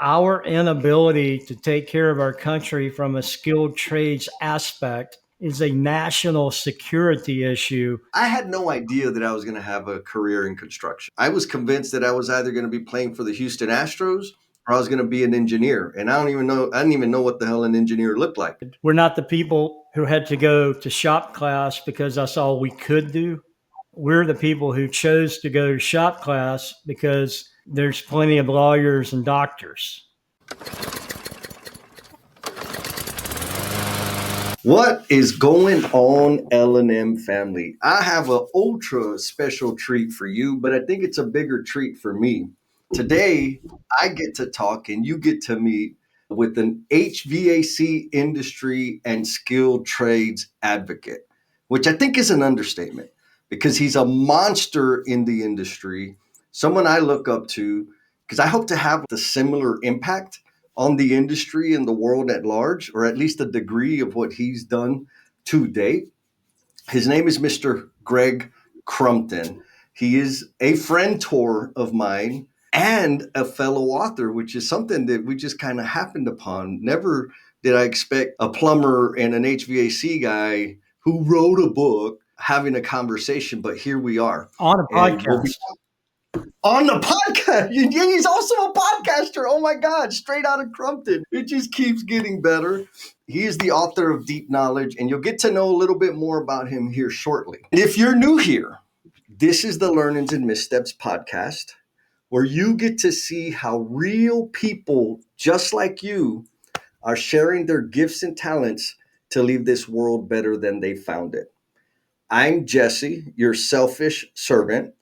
Our inability to take care of our country from a skilled trades aspect is a national security issue. I had no idea that I was going to have a career in construction. I was convinced that I was either going to be playing for the Houston Astros or I was going to be an engineer. And I didn't even know what the hell an engineer looked like. We're not the people who had to go to shop class because that's all we could do. We're the people who chose to go to shop class because there's plenty of lawyers and doctors. What is going on, L&M family? I have an ultra special treat for you, but I think it's a bigger treat for me. Today, I get to talk and you get to meet with an HVAC industry and skilled trades advocate, which I think is an understatement because he's a monster in the industry, someone I look up to because I hope to have the similar impact on the industry and the world at large, or at least a degree of what he's done to date. His name is Mr. Greg Crumpton. He is a friend-tor of mine and a fellow author, which is something that we just kind of happened upon. Never did I expect a plumber and an HVAC guy who wrote a book having a conversation, but here we are. On a podcast. On the podcast. He's also a podcaster. Oh my God, straight out of Crumpton. It just keeps getting better. He is the author of Deep Knowledge, and you'll get to know a little bit more about him here shortly. If you're new here, this is the Learnings and Missteps podcast, where you get to see how real people just like you are sharing their gifts and talents to leave this world better than they found it. I'm Jesse, your selfish servant.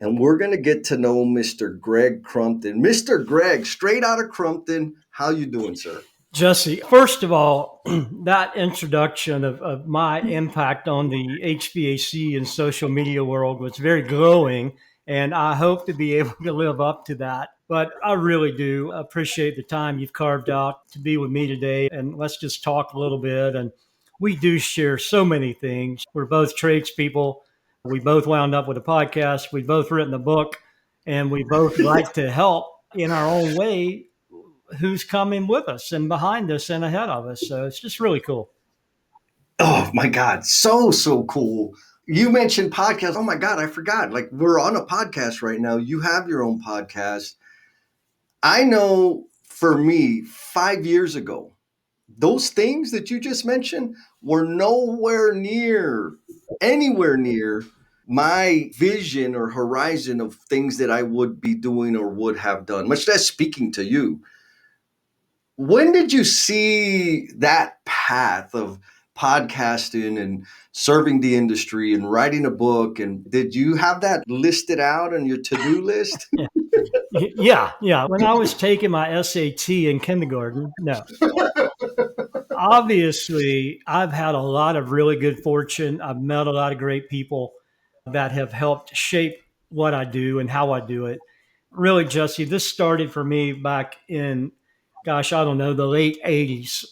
And we're going to get to know Mr. Greg Crumpton. Mr. Greg, straight out of Crumpton, how you doing, sir? Jesse, first of all, that introduction of my impact on the HVAC and social media world was very glowing, and I hope to be able to live up to that. But I really do appreciate the time you've carved out to be with me today, and let's just talk a little bit. And we do share so many things. We're both tradespeople. We both wound up with a podcast. We've both written a book, and we both like to help in our own way who's coming with us and behind us and ahead of us. So it's just really cool. Oh my God. So cool. You mentioned podcasts. Oh my God, I forgot. Like, we're on a podcast right now. You have your own podcast. I know for me, 5 years ago, those things that you just mentioned were anywhere near my vision or horizon of things that I would be doing or would have done, much less speaking to you. When did you see that path of podcasting and serving the industry and writing a book? And did you have that listed out on your to-do list? Yeah. When I was taking my SAT in kindergarten, no. Obviously, I've had a lot of really good fortune. I've met a lot of great people that have helped shape what I do and how I do it. Really, Jesse, this started for me back in, I don't know, the late 80s.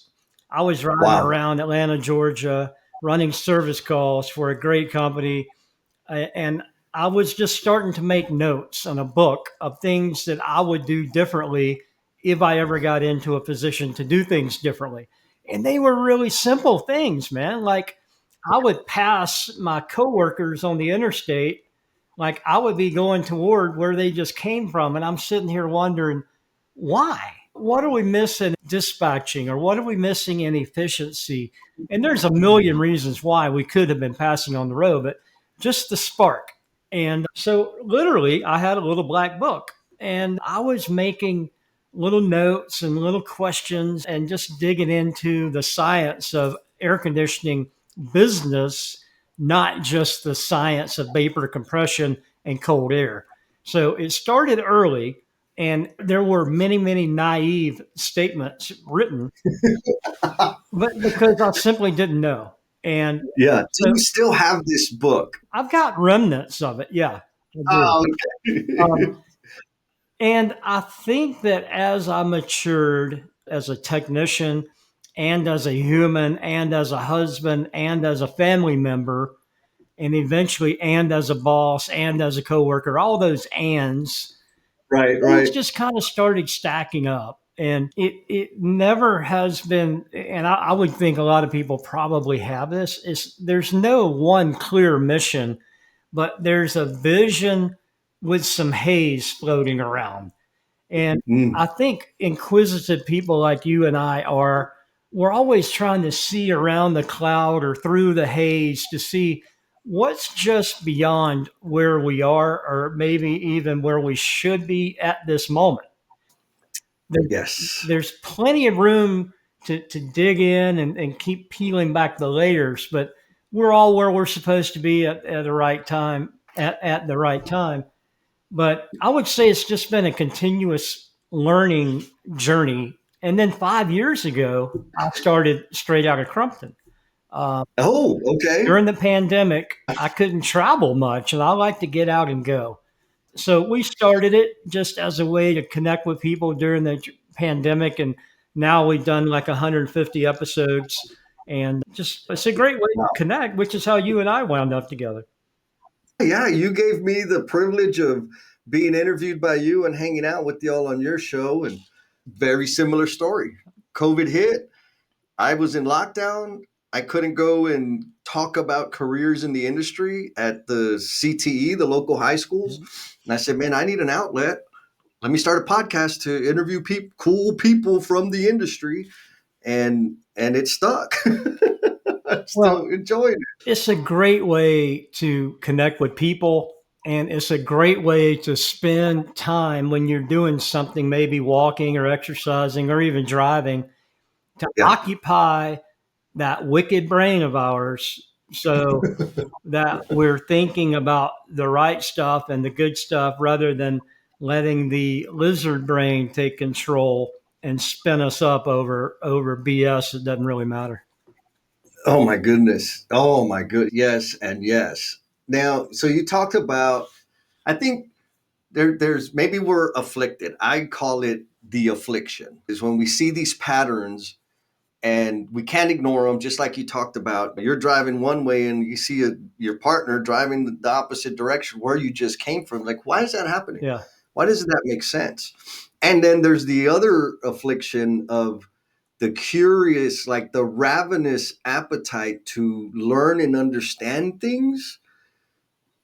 I was riding around Atlanta, Georgia, running service calls for a great company. And I was just starting to make notes on a book of things that I would do differently if I ever got into a position to do things differently. And they were really simple things, man. Like, I would pass my coworkers on the interstate, like I would be going toward where they just came from. And I'm sitting here wondering, why? What are we missing in dispatching, or what are we missing in efficiency? And there's a million reasons why we could have been passing on the road, but just the spark. And so literally I had a little black book, and I was making little notes and little questions and just digging into the science of air conditioning business, not just the science of vapor compression and cold air. So it started early, and there were many, many naive statements written, but because I simply didn't know. And yeah, so you still have this book? I've got remnants of it. Yeah. Okay. And I think that as I matured as a technician and as a human and as a husband and as a family member, and eventually and as a boss and as a coworker, all those ands, right, things just kind of started stacking up. And it never has been, and I would think a lot of people probably have this, is there's no one clear mission, but there's a vision with some haze floating around. And I Mm, think inquisitive people like you and I are, we're always trying to see around the cloud or through the haze to see what's just beyond where we are, or maybe even where we should be at this moment. There, yes. there's plenty of room to dig in and keep peeling back the layers, but we're all where we're supposed to be at the right time, at the right time. But I would say it's just been a continuous learning journey. And then 5 years ago, I started straight out of Crumpton. Uh, Oh, okay. During the pandemic, I couldn't travel much, and I like to get out and go. So we started it just as a way to connect with people during the pandemic, and now we've done like 150 episodes, and just it's a great way to connect, which is how you and I wound up together. Yeah, you gave me the privilege of being interviewed by you and hanging out with y'all on your show. And very similar story. COVID hit. I was in lockdown. I couldn't go and talk about careers in the industry at the CTE, the local high schools. And I said, man, I need an outlet. Let me start a podcast to interview cool people from the industry. And it stuck. I'm Well, still enjoying it. it's a great way to connect with people, and it's a great way to spend time when you're doing something, maybe walking or exercising or even driving, to Yeah. occupy that wicked brain of ours so that we're thinking about the right stuff and the good stuff rather than letting the lizard brain take control and spin us up over BS that doesn't really matter. Oh my goodness. Oh my good. Yes and yes. Now, so you talked about. I think there's maybe we're afflicted. I call it the affliction. Is when we see these patterns and we can't ignore them. Just like you talked about, you're driving one way and you see your partner driving the opposite direction where you just came from. Like, why is that happening? Yeah. Why doesn't that make sense? And then there's the other affliction of the curious, like the ravenous appetite to learn and understand things,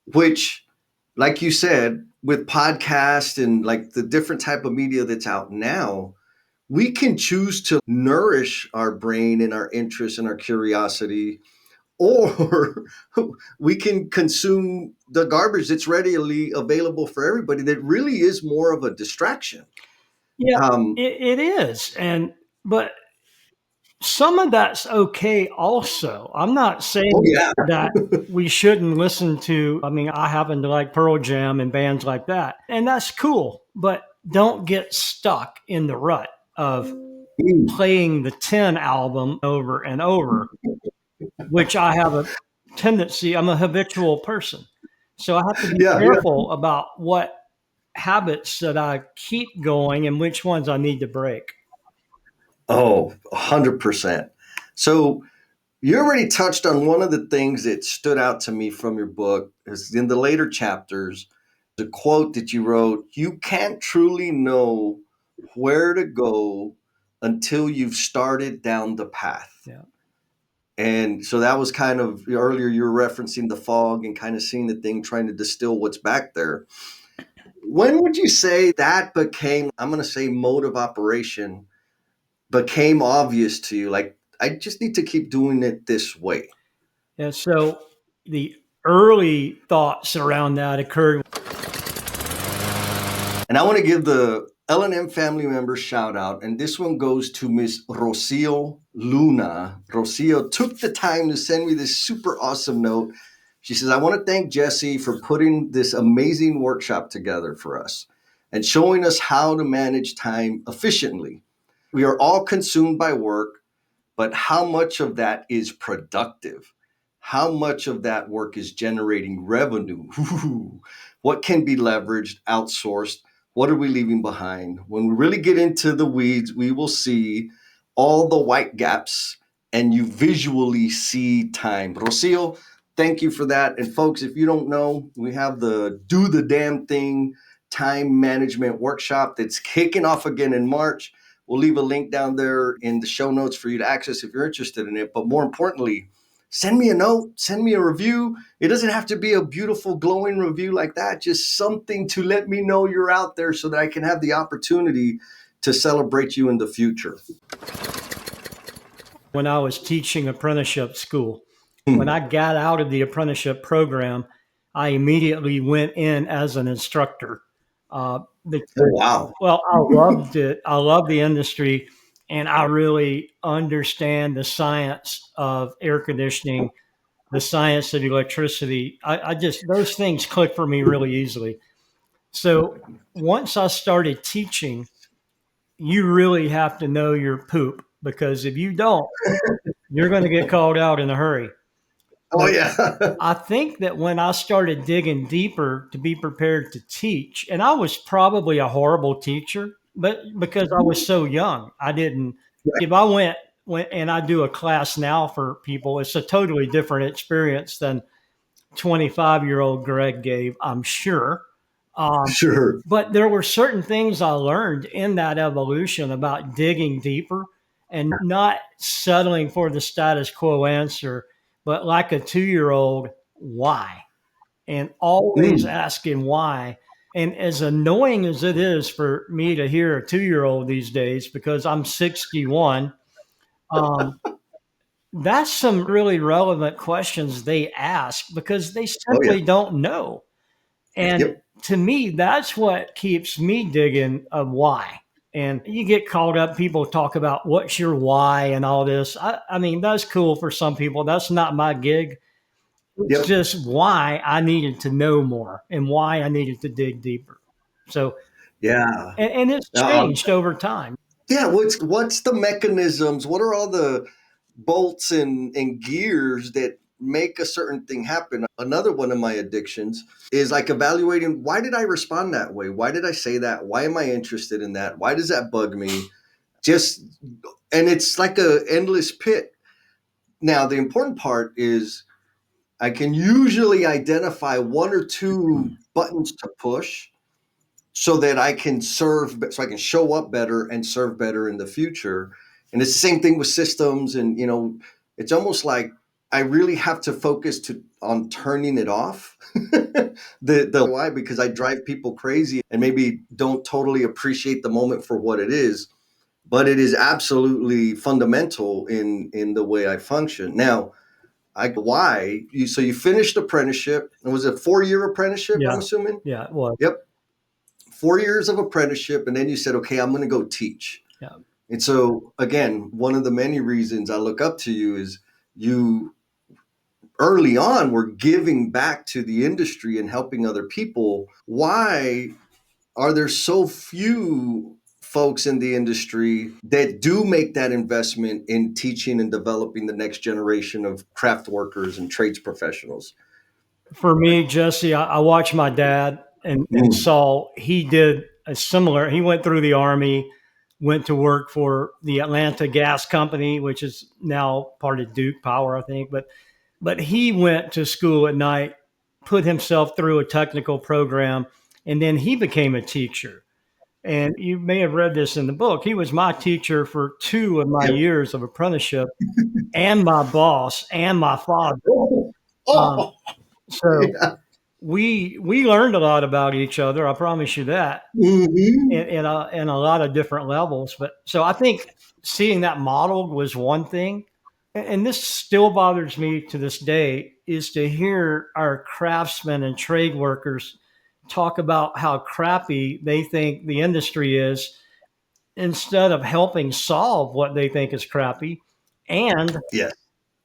which, like you said, with podcasts and like the different type of media that's out now, we can choose to nourish our brain and our interest and our curiosity, or we can consume the garbage that's readily available for everybody that really is more of a distraction. Yeah, Um, it is. And but some of that's okay also. I'm not oh, saying yeah. that we shouldn't listen to, I mean, I happen to like Pearl Jam and bands like that, and that's cool, but don't get stuck in the rut of Mm. playing the 10 album over and over, which I have a tendency, I'm a habitual person. So I have to be Yeah, yeah. careful about what habits that I keep going and which ones I need to break. Oh, 100%. So you already touched on one of the things that stood out to me from your book is in the later chapters, the quote that you wrote, you can't truly know where to go until you've started down the path. Yeah. And so that was kind of earlier you were referencing the fog and kind of seeing the thing, trying to distill what's back there. When would you say that became, I'm going to say, mode of operation became obvious to you? Like, I just need to keep doing it this way. And so the early thoughts around that occurred. And I want to give the L&M family members shout out. And this one goes to Miss Rocio Luna. Rocio took the time to send me this super awesome note. She says, I want to thank Jesse for putting this amazing workshop together for us and showing us how to manage time efficiently. We are all consumed by work, but how much of that is productive? How much of that work is generating revenue? What can be leveraged, outsourced? What are we leaving behind? When we really get into the weeds, we will see all the white gaps and you visually see time. Rocio, thank you for that. And folks, if you don't know, we have the Do the Damn Thing time management workshop that's kicking off again in March. We'll leave a link down there in the show notes for you to access if you're interested in it. But more importantly, send me a note, send me a review. It doesn't have to be a beautiful, glowing review like that, just something to let me know you're out there so that I can have the opportunity to celebrate you in the future. When I was teaching apprenticeship school, when Hmm. I got out of the apprenticeship program, I immediately went in as an instructor. Oh, Because, wow. well, I loved it. I love the industry, and I really understand the science of air conditioning, the science of electricity. I just, those things click for me really easily. So once I started teaching, you really have to know your poop, because if you don't, you're going to get called out in a hurry. Oh, But yeah. I think that when I started digging deeper to be prepared to teach, and I was probably a horrible teacher, but because I was so young, I didn't. If I went and I do a class now for people, it's a totally different experience than 25-year-old Greg gave, I'm sure. Um, Sure. but there were certain things I learned in that evolution about digging deeper and not settling for the status quo answer, but like a 2-year old, why? And always Mm. asking why. And as annoying as it is for me to hear a 2-year old these days, because I'm 61, um, that's some really relevant questions they ask because they Oh, yeah. simply don't know. And Yep. to me, that's what keeps me digging of why. And you get caught up, people talk about what's your why and all this. I mean, that's cool for some people. That's not my gig. It's Yep. just why I needed to know more and why I needed to dig deeper. So, Yeah. and it's changed over time. Yeah. What's the mechanisms? What are all the bolts and gears that make a certain thing happen? Another one of my addictions is like evaluating, why did I respond that way? Why did I say that? Why am I interested in that? Why does that bug me? Just and it's like a endless pit. Now, the important part is I can usually identify one or two buttons to push so that I can so I can show up better and serve better in the future. And it's the same thing with systems. And, it's almost like I really have to focus on turning it off. The why, because I drive people crazy and maybe don't totally appreciate the moment for what it is, but it is absolutely fundamental in the way I function. Now, so you finished apprenticeship, and was it a 4-year apprenticeship, I'm Yeah. assuming? Yeah. It was. Yep. 4 years of apprenticeship, and then you said, okay, I'm going to go teach. Yeah. And so again, one of the many reasons I look up to you is you early on were giving back to the industry and helping other people. Why are there so few folks in the industry that do make that investment in teaching and developing the next generation of craft workers and trades professionals? For me, Jesse, I watched my dad and Mm. saw he did a similar. He went through the army, went to work for the Atlanta Gas Company, which is now part of Duke Power, I think. But he went to school at night, put himself through a technical program, and then he became a teacher. And you may have read this in the book. He was my teacher for 2 of my years of apprenticeship, and my boss, and my father. Oh, Um, oh, so yeah. we learned a lot about each other. I promise you that, Hmm. in a lot of different levels. But so I think seeing that modeled was one thing, and this still bothers me to this day, is to hear our craftsmen and trade workers talk about how crappy they think the industry is, instead of helping solve what they think is crappy. And Yes.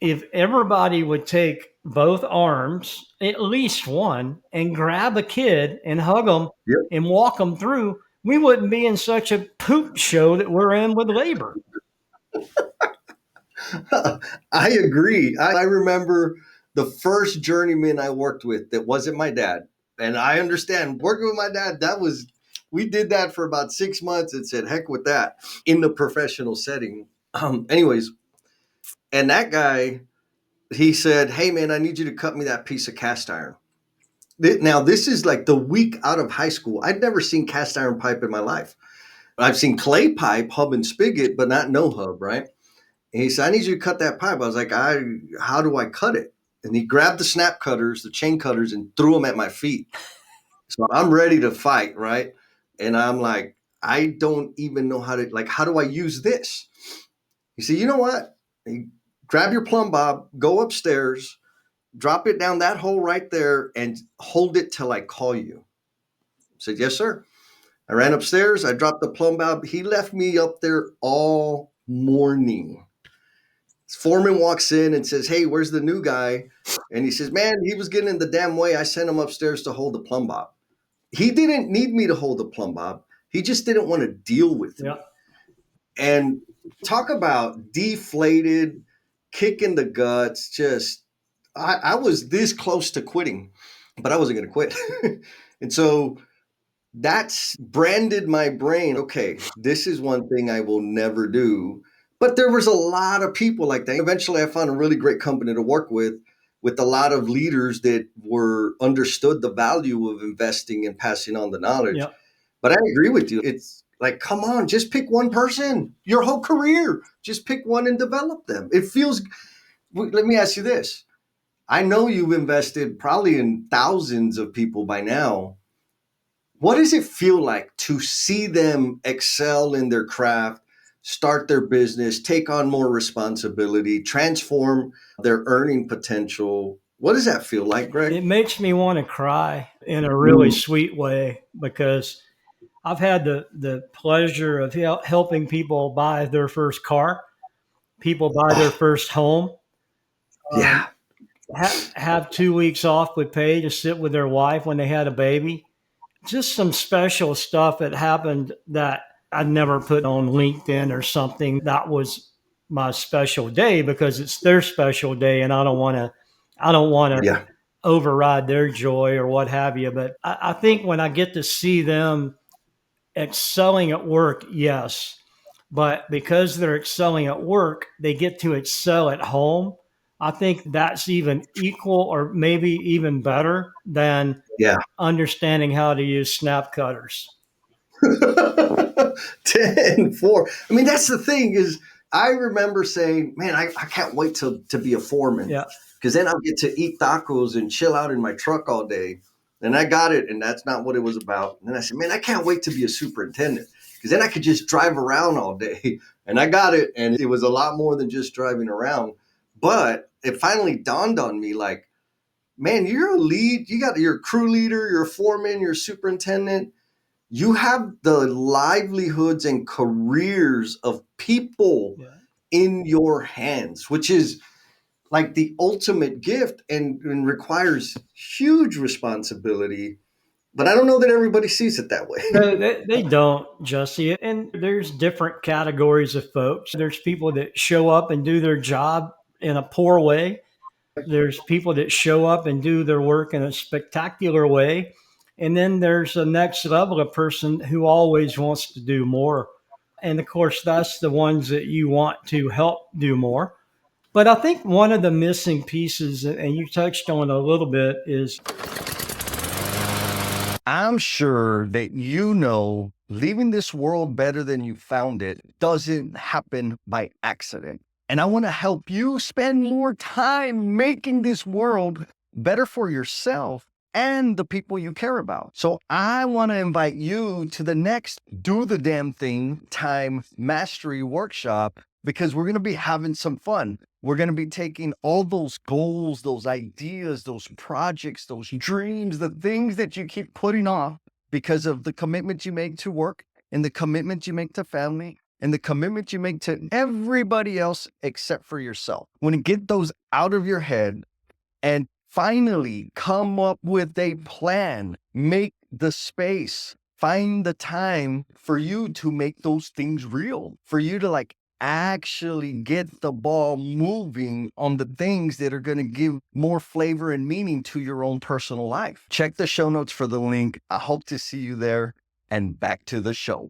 if everybody would take both arms, at least one, and grab a kid and hug them Yep. and walk them through, we wouldn't be in such a poop show that we're in with labor. I agree. I remember the first journeyman I worked with that wasn't my dad. And I understand working with my dad, we did that for about 6 months and said, heck with that in the professional setting. Anyways, and that guy, he said, hey, man, I need you to cut me that piece of cast iron. Now, this is like the week out of high school. I'd never seen cast iron pipe in my life. I've seen clay pipe, hub and spigot, but not no hub, right? And he said, I need you to cut that pipe. I was like, how do I cut it? And he grabbed the snap cutters, the chain cutters, and threw them at my feet. So I'm ready to fight, right? And I'm like, I don't even know how do I use this? He said, you know what? Grab your plumb bob, go upstairs, drop it down that hole right there, and hold it till I call you. I said, yes, sir. I ran upstairs. I dropped the plumb bob. He left me up there all morning. Foreman walks in and says, hey, where's the new guy? And he says, man, he was getting in the damn way. I sent him upstairs to hold the plumb bob. He didn't need me to hold the plumb bob. He just didn't want to deal with me. And talk about deflated, kick in the guts. Just, I was this close to quitting, but I wasn't going to quit. And so that's branded my brain. Okay, this is one thing I will never do. But there was a lot of people like that. Eventually, I found a really great company to work with a lot of leaders that were understood the value of investing and passing on the knowledge. Yep. But I agree with you. It's like, come on, just pick one person your whole career. Just pick one and develop them. It feels, let me ask you this. I know you've invested probably in thousands of people by now. What does it feel like to see them excel in their craft, start their business, take on more responsibility, transform their earning potential? What does that feel like, Greg? It makes me want to cry in a really sweet way, because I've had the pleasure of helping people buy their first car, people buy their first home, Yeah. have 2 weeks off with pay to sit with their wife when they had a baby. Just some special stuff that happened that I'd never put on LinkedIn or something. That was my special day because it's their special day, and I don't want to Yeah. override their joy or what have you. But I think when I get to see them excelling at work, yes, but because they're excelling at work, they get to excel at home. I think that's even equal or maybe even better than Yeah. understanding how to use snap cutters. 10, 4. I mean, that's the thing is I remember saying, man, I can't wait to be a foreman Yeah. because then I'll get to eat tacos and chill out in my truck all day. And I got it. And that's not what it was about. And then I said, man, I can't wait to be a superintendent because then I could just drive around all day. And I got it. And it was a lot more than just driving around. But it finally dawned on me like, man, you're a lead. You're a crew leader. You're a foreman. You're a superintendent. You have the livelihoods and careers of people Yeah. in your hands, which is like the ultimate gift and requires huge responsibility. But I don't know that everybody sees it that way. No, they don't, Jesse. And there's different categories of folks. There's people that show up and do their job in a poor way. There's people that show up and do their work in a spectacular way. And then there's the next level of person who always wants to do more. And of course, that's the ones that you want to help do more. But I think one of the missing pieces, and you touched on a little bit, is I'm sure that leaving this world better than you found it doesn't happen by accident. And I want to help you spend more time making this world better for yourself and the people you care about. So I want to invite you to the next Do the Damn Thing Time Mastery Workshop because we're going to be having some fun. We're going to be taking all those goals, those ideas, those projects, those dreams, the things that you keep putting off because of the commitment you make to work and the commitment you make to family and the commitment you make to everybody else except for yourself. When you get those out of your head and finally come up with a plan, make the space, find the time for you to make those things real, for you to actually get the ball moving on the things that are going to give more flavor and meaning to your own personal life. Check the show notes for the link. I hope to see you there. And back to the show.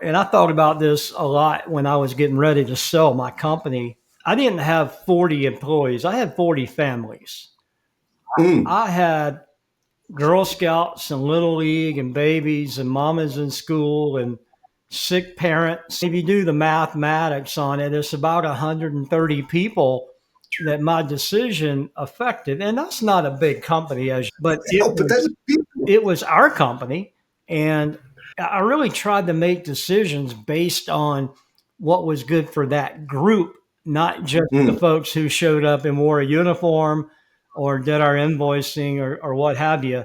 and I thought about this a lot when I was getting ready to sell my company. I didn't have 40 employees. I had 40 families. Mm. I had Girl Scouts and Little League and babies and mamas in school and sick parents. If you do the mathematics on it, it's about 130 people that my decision affected. And that's not a big company, but Oh, but that's beautiful. it was our company. And I really tried to make decisions based on what was good for that group, not just the Mm. folks who showed up and wore a uniform or did our invoicing or what have you.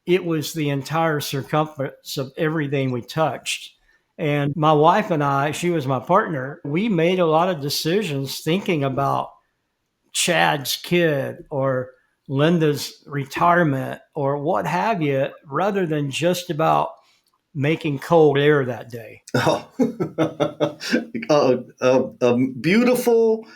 It was the entire circumference of everything we touched. And my wife and I, she was my partner, we made a lot of decisions thinking about Chad's kid or Linda's retirement or what have you, rather than just about making cold air that day. Oh, beautiful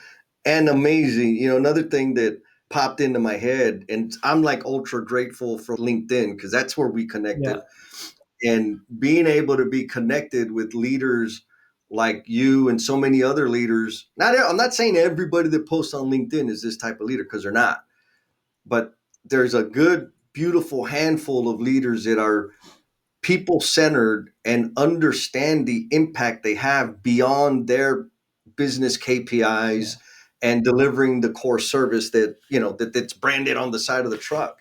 and amazing. Another thing that popped into my head, and I'm like ultra grateful for LinkedIn because that's where we Yeah. connected. And being able to be connected with leaders like you and so many other leaders. I'm not saying everybody that posts on LinkedIn is this type of leader because they're not, but there's a good, beautiful handful of leaders that are people centered and understand the impact they have beyond their business KPIs and delivering the core service that's branded on the side of the truck.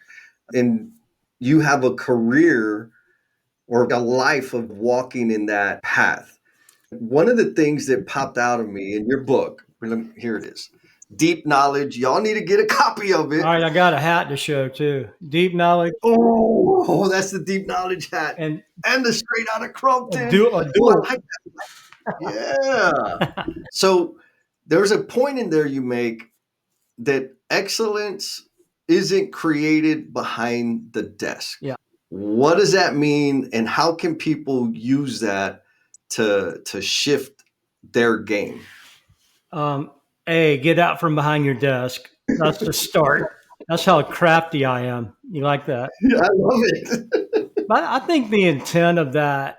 And you have a career or a life of walking in that path. One of the things that popped out of me in your book, here it is, Deep Knowledge. Y'all need to get a copy of All it. right, I got a hat to show too. Deep knowledge Oh, that's the Deep Knowledge hat. and And the Straight Out of a Crumpton. dual. Oh, I like that. Yeah. So there's a point in there you make that excellence isn't created behind the desk. Yeah. What does that mean, and how can people use that to shift their game? Get out from behind your desk. That's the start. That's how crafty I am. You like that? I love it. But I think the intent of that,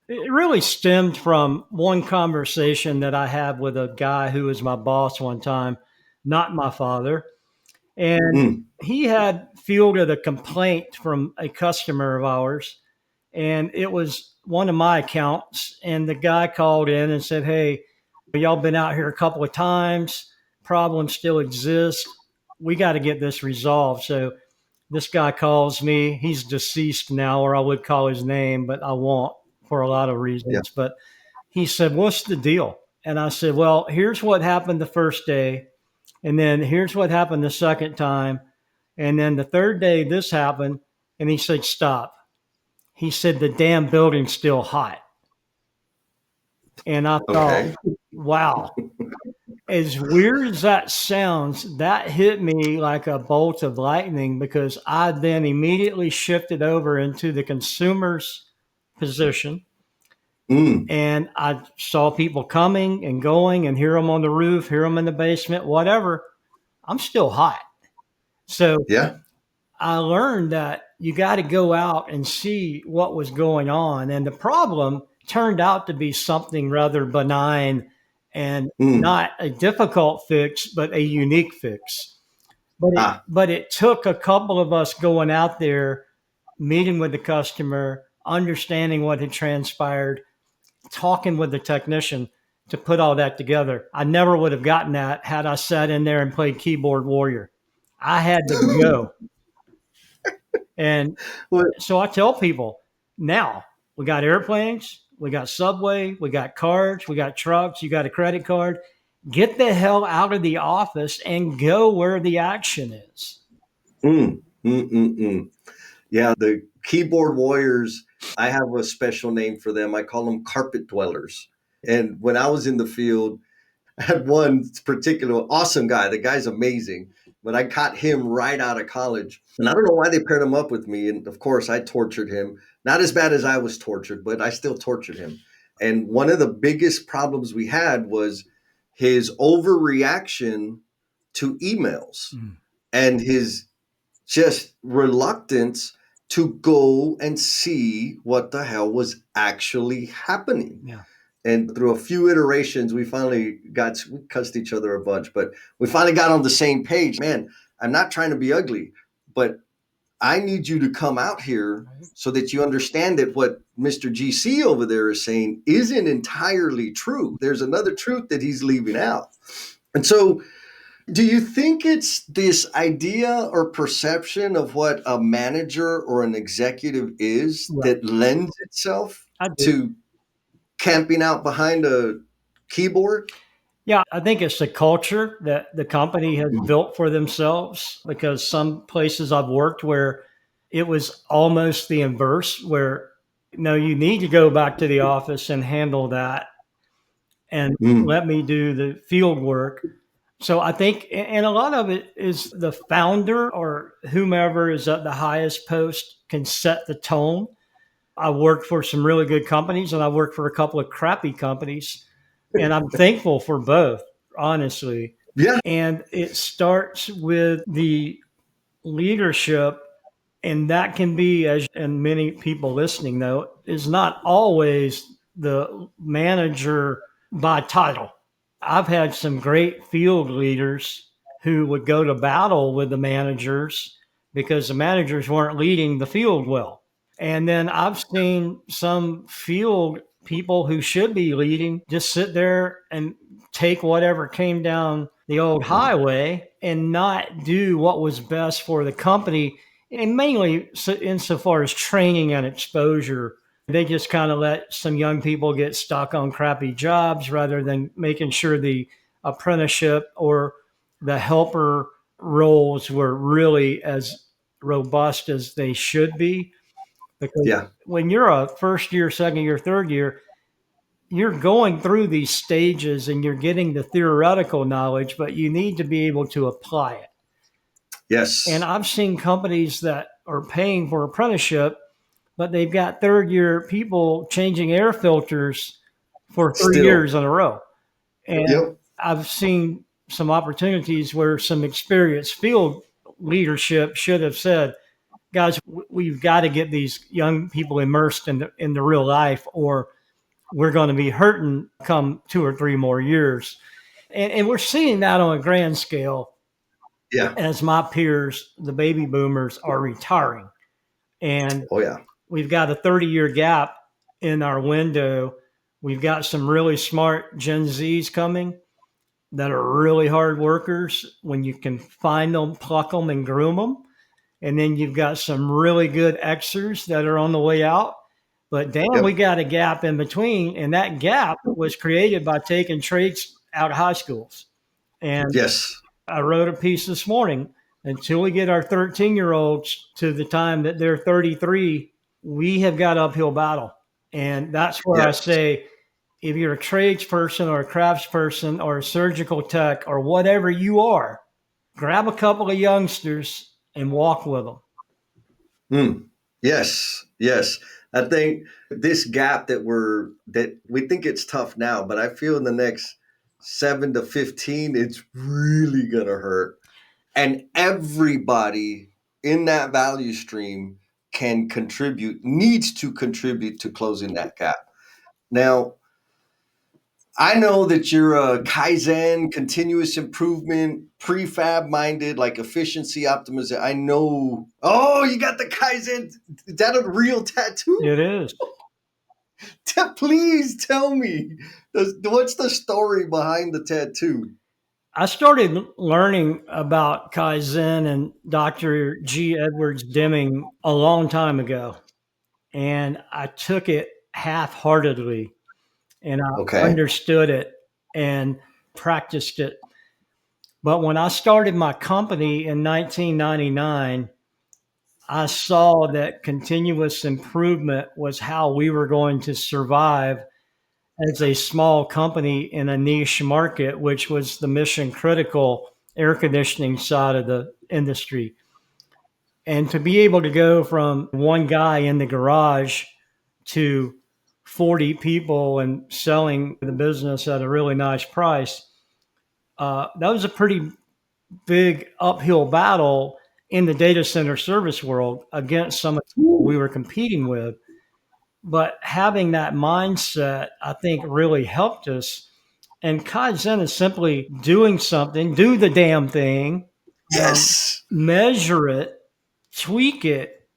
it really stemmed from one conversation that I had with a guy who was my boss one time, not my father. And Mm, he had fielded a complaint from a customer of ours, and it was one of my accounts. And the guy called in and said, "Hey, y'all been out here a couple of times. Problems still exist. We got to get this resolved." So this guy calls me. He's deceased now, or I would call his name, but I won't for a lot of yeah. reasons. But he said, "What's the deal?" And I said, "Well, here's what happened the first day. And then here's what happened the second time. And then the third day, this happened." And he said, "Stop." He said, "The damn building's still hot." And I thought, Okay. wow, as weird as that sounds, that hit me like a bolt of lightning because I then immediately shifted over into the consumer's position. Mm, And I saw people coming and going and hear them on the roof, hear them in the basement, whatever. I'm still hot. So yeah. I learned that you got to go out and see what was going on. And the problem turned out to be something rather benign and Mm, not a difficult fix, but a unique fix. ah. But it took a couple of us going out there, meeting with the customer, understanding what had transpired, talking with the technician to put all that together. I never would have gotten that had I sat in there and played keyboard warrior. I had to go. And Well, so I tell people now we got airplanes, we got subway, we got cars, we got trucks, you got a credit card. Get the hell out of the office and go where the action is. mm, mm, mm, mm. Yeah, the keyboard warriors, I have a special name for them. I call them carpet dwellers. And when I was in the field, I had one particular awesome guy. The guy's amazing, but I caught him right out of college. And I don't know why they paired him up with me. And of course, I tortured him. Not as bad as I was tortured, but I still tortured him. And one of the biggest problems we had was his overreaction to emails Mm. and his just reluctance to go and see what the hell was actually happening. Yeah. And through a few iterations, we cussed each other a bunch, but we finally got on the same page. Man, I'm not trying to be ugly, but I need you to come out here so that you understand that what Mr. GC over there is saying isn't entirely true. There's another truth that he's leaving out. And so, do you think it's this idea or perception of what a manager or an executive is Right. that lends itself I do. to camping out behind a keyboard? Yeah, I think it's the culture that the company has Mm. built for themselves, because some places I've worked where it was almost the inverse, where no, you need to go back to the office and handle that and Mm. let me do the field work. So I think, and a lot of it is the founder or whomever is at the highest post can set the tone. I worked for some really good companies and I worked for a couple of crappy companies, and I'm thankful for both, honestly. Yeah. And it starts with the leadership, and that can be, as and many people listening know, is not always the manager by title. I've had some great field leaders who would go to battle with the managers because the managers weren't leading the field well. And then I've seen some field people who should be leading just sit there and take whatever came down the old highway and not do what was best for the company. And mainly insofar as training and exposure, they just kind of let some young people get stuck on crappy jobs rather than making sure the apprenticeship or the helper roles were really as robust as they should be. Because Yeah. when you're a first year, second year, third year, you're going through these stages and you're getting the theoretical knowledge, but you need to be able to apply it. And Yes. I've seen companies that are paying for apprenticeship, but they've got third year people changing air filters for 3 years Still. in a row. And Yep. I've seen some opportunities where some experienced field leadership should have said, guys, we've got to get these young people immersed in the real life, or we're going to be hurting come 2 or 3 more years. And we're seeing that on a grand scale Yeah. as my peers, the baby boomers, are retiring. And Oh, yeah. we've got a 30-year gap in our window. We've got some really smart Gen Zs coming that are really hard workers when you can find them, pluck them, and groom them. And then you've got some really good Xers that are on the way out. But damn, we Yep. got a gap in between. And that gap was created by taking trades out of high schools. And Yes. I wrote a piece this morning. Until we get our 13-year-olds to the time that they're 33, we have got uphill battle. And that's where I Yes. say, if you're a trades person or a crafts person or a surgical tech or whatever you are, grab a couple of youngsters and walk with them. Mm. Yes. Yes. I think this gap that we think it's tough now, but I feel in the next 7 to 15, it's really gonna hurt. And everybody in that value stream needs to contribute to closing that gap. Now, I know that you're a Kaizen, continuous improvement, prefab minded, like efficiency optimization. I know. Oh, you got the Kaizen. Is that a real tattoo? It is. Please tell me. What's the story behind the tattoo? I started learning about Kaizen and Dr. G. Edwards Deming a long time ago, and I took it half heartedly and I Okay. understood it and practiced it. But when I started my company in 1999, I saw that continuous improvement was how we were going to survive as a small company in a niche market, which was the mission critical air conditioning side of the industry. And to be able to go from one guy in the garage to 40 people and selling the business at a really nice price, that was a pretty big uphill battle in the data center service world against some of the people we were competing with. But having that mindset, I think, really helped us. And Kaizen is simply doing something, do the damn thing, Yes. measure it, tweak it,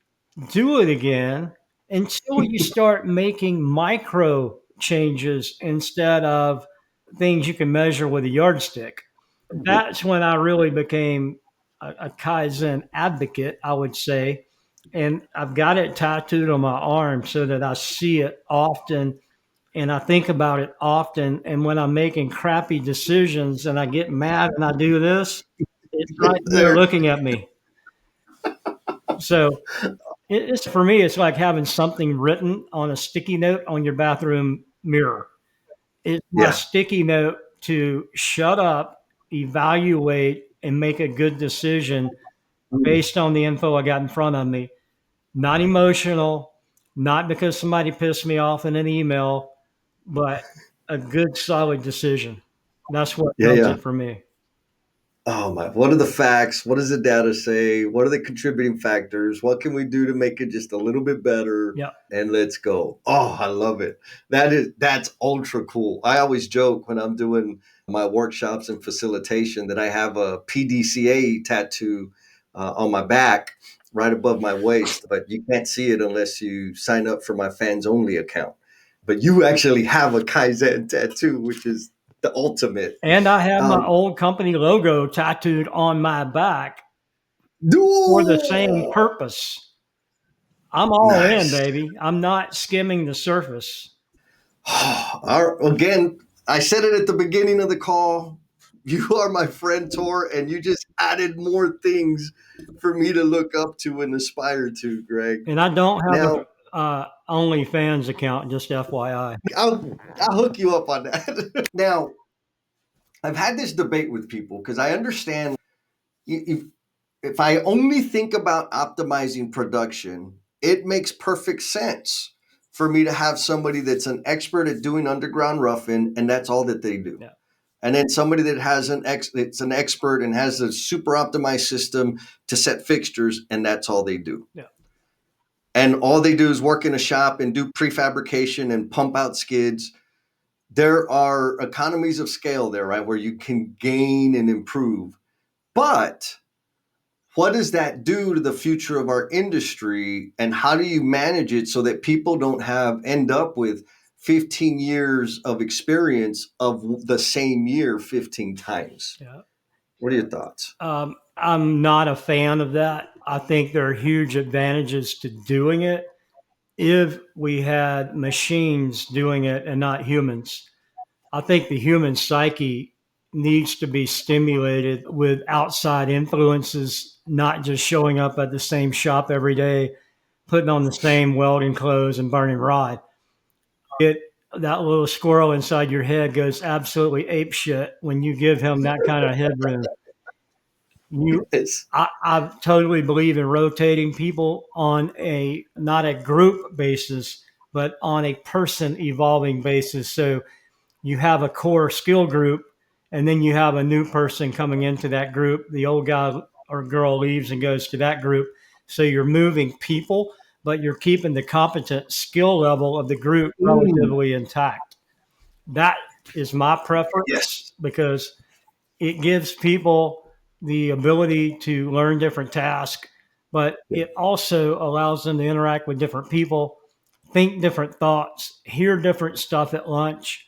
do it again until you start making micro changes instead of things you can measure with a yardstick. That's when I really became a Kaizen advocate, I would say. And I've got it tattooed on my arm so that I see it often and I think about it often. And when I'm making crappy decisions and I get mad and I do this, it's right there There. looking at me. So it's for me, it's like having something written on a sticky note on your bathroom mirror. It's my Yeah. sticky note to shut up, evaluate, and make a good decision Mm. based on the info I got in front of me. Not emotional, not because somebody pissed me off in an email, but a good, solid decision. That's what Yeah, does yeah. it for me. Oh my, what are the facts? What does the data say? What are the contributing factors? What can we do to make it just a little bit better? Yeah. And let's go. Oh, I love it. That's ultra cool. I always joke when I'm doing my workshops and facilitation that I have a PDCA tattoo on my back right above my waist, but you can't see it unless you sign up for my fans only account. But you actually have a Kaizen tattoo, which is the ultimate. And I have my Um, old company logo tattooed on my back for the same dude. purpose. I'm all in, Nice. baby. I'm not skimming the surface. Again, I said it at the beginning of the call. You are my friend, Tor, and you just added more things for me to look up to and aspire to, Greg. And I don't have Now, a OnlyFans account, just FYI. I'll hook you up on that. Now, I've had this debate with people because I understand if if I only think about optimizing production, it makes perfect sense for me to have somebody that's an expert at doing underground roughing, and that's all that they do. Yeah. And then somebody that has it's an expert and has a super optimized system to set fixtures, and that's all they do. Yeah. And all they do is work in a shop and do prefabrication and pump out skids. There are economies of scale there, right, where you can gain and improve. But what does that do to the future of our industry, and how do you manage it so that people don't end up with 15 years of experience of the same year 15 times? Yeah. What are your thoughts? I'm not a fan of that. I think there are huge advantages to doing it if we had machines doing it and not humans. I think the human psyche needs to be stimulated with outside influences, not just showing up at the same shop every day, putting on the same welding clothes and burning rod. It That little squirrel inside your head goes absolutely ape shit when you give him that kind of headroom. You, Yes. I totally believe in rotating people on a not a group basis, but on a person evolving basis. So you have a core skill group, and then you have a new person coming into that group. The old guy or girl leaves and goes to that group. So you're moving people, but you're keeping the competent skill level of the group Mm, relatively intact. That is my preference yes. because it gives people the ability to learn different tasks, but it also allows them to interact with different people, think different thoughts, hear different stuff at lunch.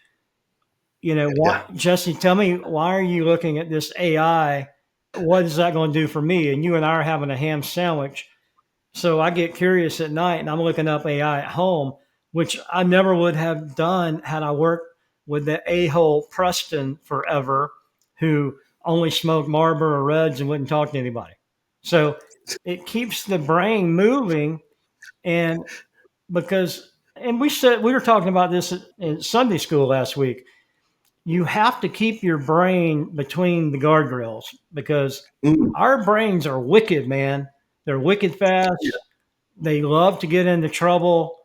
Yeah. What, Jesse, tell me, why are you looking at this AI? What is that going to do for me? And you and I are having a ham sandwich. So I get curious at night and I'm looking up AI at home, which I never would have done had I worked with the a-hole Preston forever, who only smoked Marlboro Reds and wouldn't talk to anybody. So it keeps the brain moving. And and we were talking about this in Sunday school last week. You have to keep your brain between the guardrails because Mm, our brains are wicked, man. They're wicked yeah. fast. They love to get into trouble.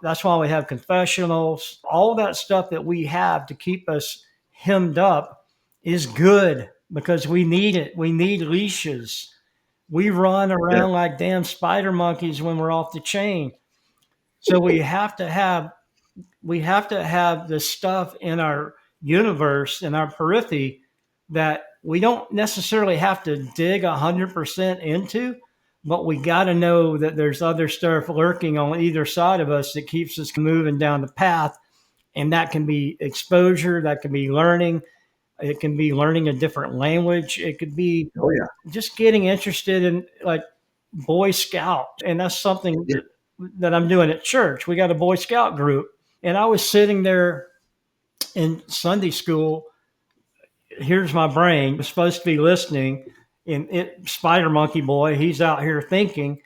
That's why we have confessionals. All that stuff that we have to keep us hemmed up is good because we need it. We need leashes. We run Yeah. around like damn spider monkeys when we're off the chain. So we have to have the stuff in our universe, in our periphery, that we don't necessarily have to dig 100% into, but we got to know that there's other stuff lurking on either side of us that keeps us moving down the path. And that can be exposure, that can be learning, it can be learning a different language, it could be Oh yeah. just getting interested in like Boy Scout. And that's something Yeah. that I'm doing at church. We got a Boy Scout group. And I was sitting there in Sunday school. Here's my brain. I'm supposed to be listening. And Spider Monkey Boy, he's out here thinking.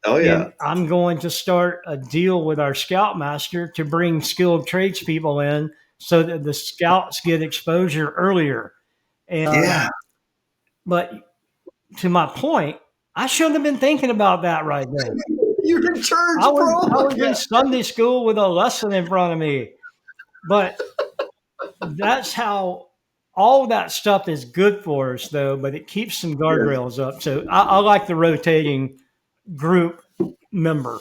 Oh yeah. And I'm going to start a deal with our Scoutmaster to bring skilled tradespeople in so that the scouts get exposure earlier. And Yeah. but to my point, I shouldn't have been thinking about that right then. You're in church, I bro. was in Sunday school with a lesson in front of me. But that's how all that stuff is good for us, though. But it keeps some Yes. guardrails up. So I like the rotating group member.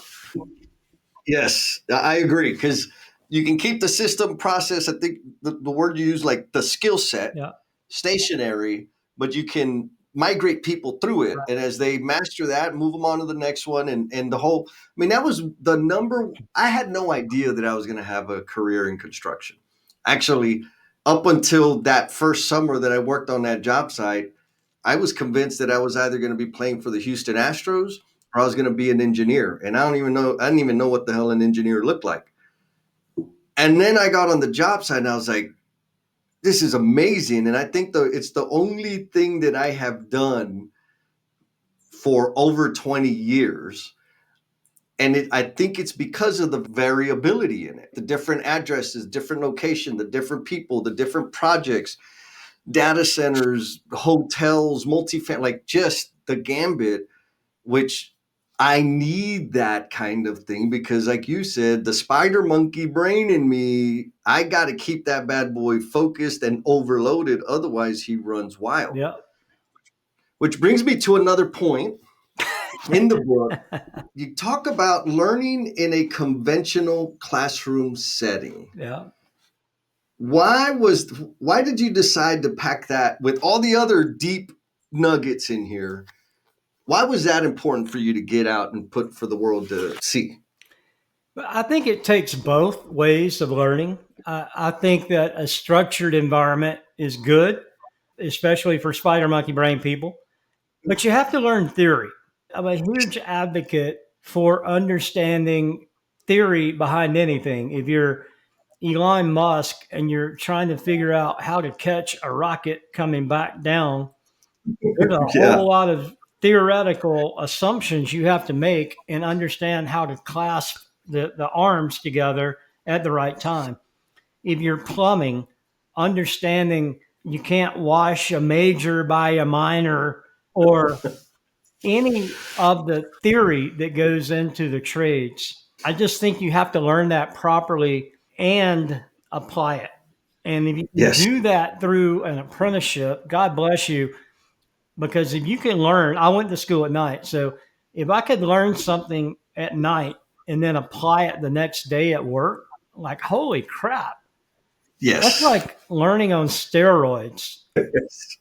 Yes, I agree because you can keep the system process. I think the word you use, like the skill set, Yeah. stationary, but you can migrate people through it. Right. And as they master that, move them on to the next one. And the whole, I mean, that was the number. I had no idea that I was going to have a career in construction. Actually, up until that first summer that I worked on that job site, I was convinced that I was either going to be playing for the Houston Astros or I was going to be an engineer. And I didn't even know what the hell an engineer looked like. And then I got on the job site and I was like, this is amazing. And I think it's the only thing that I have done for over 20 years. And I think it's because of the variability in it, the different addresses, different location, the different people, the different projects, data centers, hotels, multifamily, like just the gambit, which I need that kind of thing because, like you said, the spider monkey brain in me, I got to keep that bad boy focused and overloaded. Otherwise, he runs wild. Yeah. Which brings me to another point in the book. You talk about learning in a conventional classroom setting. Yeah. Why did you decide to pack that with all the other deep nuggets in here? Why was that important for you to get out and put for the world to see? But I think it takes both ways of learning. I think that a structured environment is good, especially for spider monkey brain people, but you have to learn theory. I'm a huge advocate for understanding theory behind anything. If you're Elon Musk and you're trying to figure out how to catch a rocket coming back down, there's a Yeah. whole lot of theoretical assumptions you have to make and understand how to clasp the arms together at the right time. If you're plumbing, understanding you can't wash a major by a minor or any of the theory that goes into the trades. I just think you have to learn that properly and apply it. And if you can Yes. do that through an apprenticeship, God bless you. Because if you can learn, I went to school at night. So if I could learn something at night and then apply it the next day at work, like, holy crap, that's Yes. like learning on steroids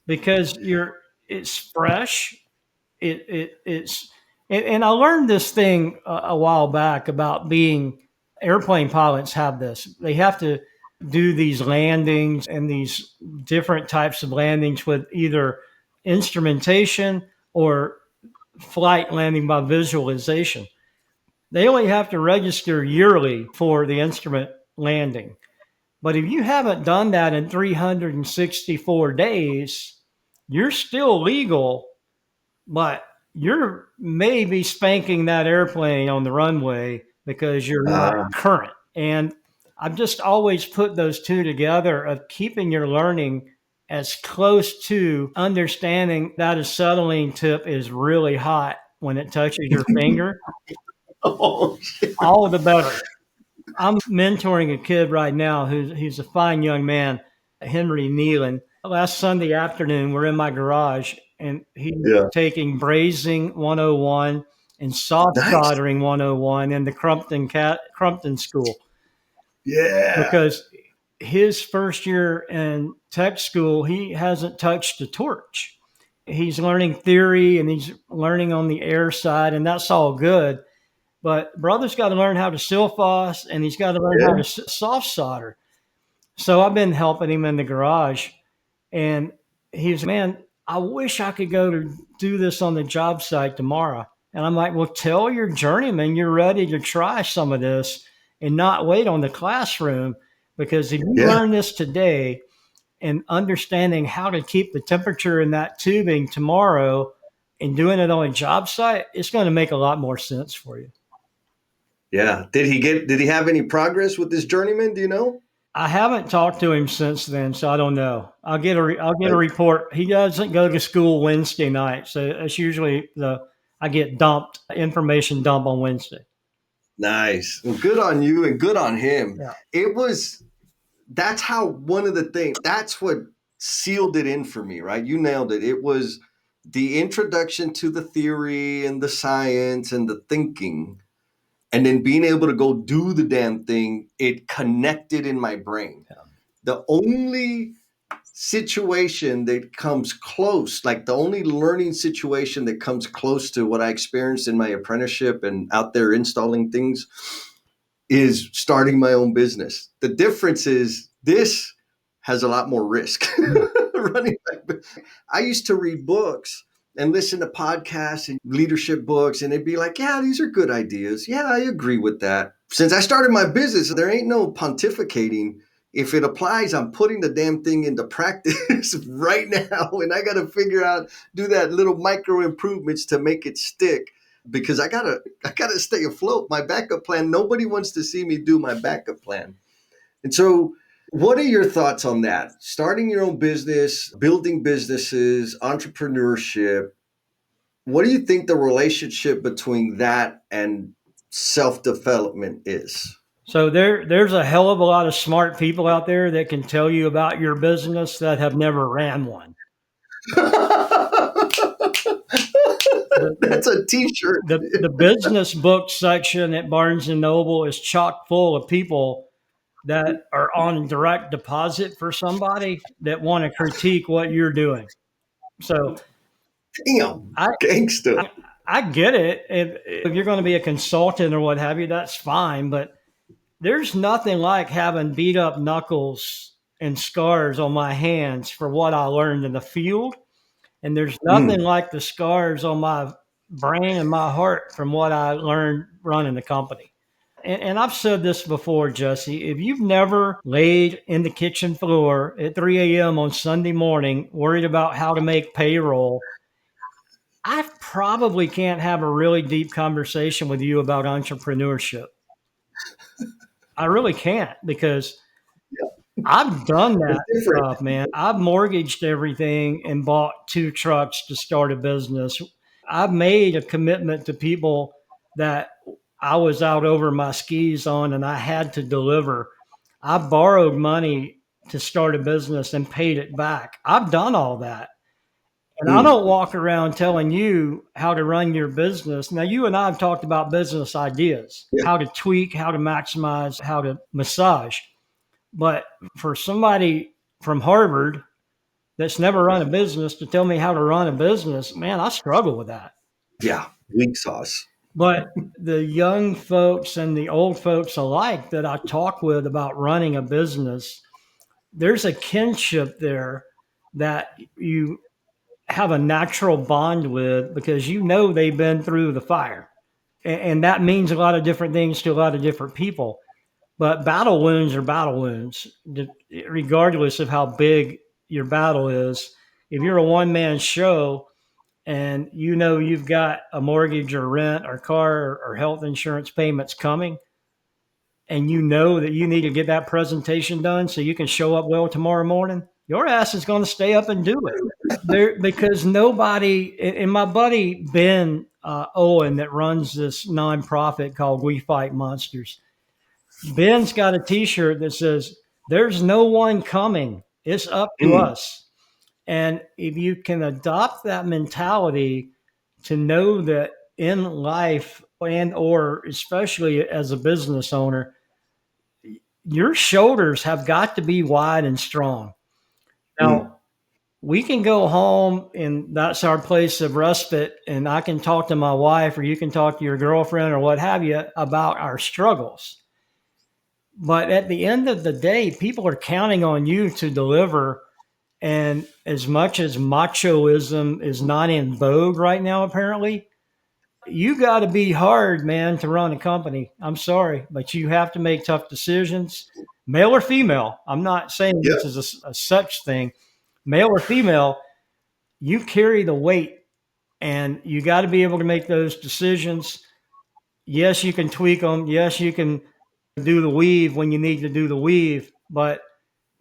because it's fresh. It's and I learned this thing a while back about being airplane pilots have this. They have to do these landings and these different types of landings with either instrumentation or flight landing by visualization. They only have to register yearly for the instrument landing. But if you haven't done that in 364 days, you're still legal, but you're maybe spanking that airplane on the runway because you're not Uh, current. And I've just always put those two together of keeping your learning as close to understanding that acetylene tip is really hot when it touches your finger, oh, all the better. I'm mentoring a kid right now he's a fine young man, Henry Nealon. Last Sunday afternoon, we're in my garage and he's yeah. taking brazing 101 and soft Nice. soldering 101 in the Crumpton school Yeah. because his first year in tech school, he hasn't touched a torch. He's learning theory and he's learning on the air side, and that's all good. But brother's got to learn how to silphos and he's got to learn how Yeah. to soft solder. So I've been helping him in the garage, and he's, man, I wish I could go to do this on the job site tomorrow. And I'm like, well, tell your journeyman you're ready to try some of this and not wait on the classroom. Because if you Yeah. learn this today and understanding how to keep the temperature in that tubing tomorrow and doing it on a job site, it's going to make a lot more sense for you. Yeah. Did he have any progress with this journeyman? Do you know? I haven't talked to him since then, so I don't know. I'll get a Right. report. He doesn't go to school Wednesday night, so it's usually I get dumped information dump on Wednesday. Nice. Well, good on you and good on him. Yeah. That's how one of the things, that's what sealed it in for me, right? You nailed it. It was the introduction to the theory and the science and the thinking, and then being able to go do the damn thing. It connected in my brain. Yeah. The only situation that comes close, like the only learning situation that comes close to what I experienced in my apprenticeship and out there installing things, is starting my own business. The difference is this has a lot more risk. Running I used to read books and listen to podcasts and leadership books, and it'd be like, yeah, these are good ideas. Yeah, I agree with that. Since I started my business, there ain't no pontificating. If it applies, I'm putting the damn thing into practice right now. And I got to figure out, do that little micro improvements to make it stick, because I gotta stay afloat. My backup plan, nobody wants to see me do my backup plan. And so what are your thoughts on that? Starting your own business, building businesses, entrepreneurship. What do you think the relationship between that and self-development is? So there's a hell of a lot of smart people out there that can tell you about your business that have never ran one. That's a t-shirt. The business book section at Barnes and Noble is chock full of people that are on direct deposit for somebody that want to critique what you're doing. So Damn, I gangster. I get it. If you're going to be a consultant or what have you, that's fine. But there's nothing like having beat up knuckles and scars on my hands for what I learned in the field. And there's nothing Mm, like the scars on my brain and my heart from what I learned running the company. And I've said this before, Jesse, if you've never laid in the kitchen floor at 3 a.m. on Sunday morning, worried about how to make payroll, I probably can't have a really deep conversation with you about entrepreneurship. I really can't, because yeah, I've done it's that different. stuff, man. I've mortgaged everything and bought 2 trucks to start a business. I've made a commitment to people that I was out over my skis on and I had to deliver. I borrowed money to start a business and paid it back. I've done all that. And I Mm, don't walk around telling you how to run your business. Now, you and I have talked about business ideas, yeah. how to tweak, how to maximize, how to massage. But for somebody from Harvard that's never run a business to tell me how to run a business, man, I struggle with that. Yeah. Weak sauce. But the young folks and the old folks alike that I talk with about running a business, there's a kinship there that you have a natural bond with, because you know they've been through the fire. And that means a lot of different things to a lot of different people. But battle wounds are battle wounds, regardless of how big your battle is. If you're a one man show and you know you've got a mortgage or rent or car or health insurance payments coming, and you know that you need to get that presentation done so you can show up well tomorrow morning, your ass is going to stay up and do it. There, because nobody, and my buddy Ben Owen that runs this nonprofit called We Fight Monsters, Ben's got a T-shirt that says, "There's no one coming. It's up to Mm, us." And if you can adopt that mentality to know that in life, and or especially as a business owner, your shoulders have got to be wide and strong. mm. Now, we can go home and that's our place of respite. And I can talk to my wife, or you can talk to your girlfriend or what have you about our struggles. But at the end of the day, people are counting on you to deliver. And as much as machoism is not in vogue right now, apparently, you got to be hard, man, to run a company. I'm sorry, but you have to make tough decisions, male or female. I'm not saying Yeah. this is a such thing, male or female. You carry the weight, and you got to be able to make those decisions. Yes, you can tweak them. Yes, you can do the weave when you need to do the weave, but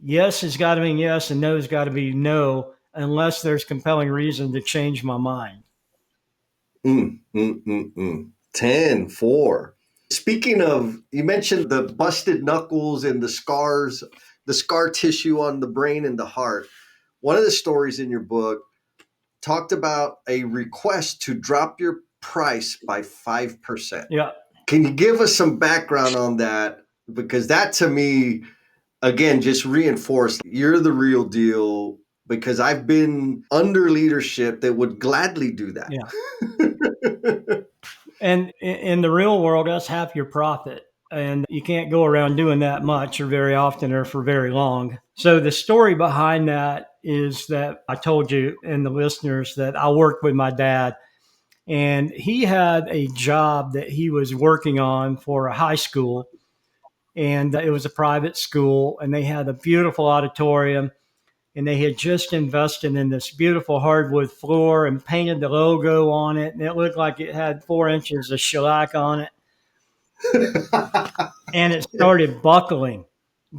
yes has got to mean yes, and no's got to be no, unless there's compelling reason to change my mind. 10, 4. Speaking of, you mentioned the busted knuckles and the scars, the scar tissue on the brain and the heart. One of the stories in your book talked about a request to drop your price by 5%. Yeah. Can you give us some background on that? Because that to me, again, just reinforced you're the real deal, because I've been under leadership that would gladly do that. Yeah. And in the real world, that's half your profit. And you can't go around doing that much or very often or for very long. So the story behind that is that I told you and the listeners that I worked with my dad, and he had a job that he was working on for a high school. And it was a private school, and they had a beautiful auditorium, and they had just invested in this beautiful hardwood floor and painted the logo on it, and it looked like it had 4 inches of shellac on it, and it started buckling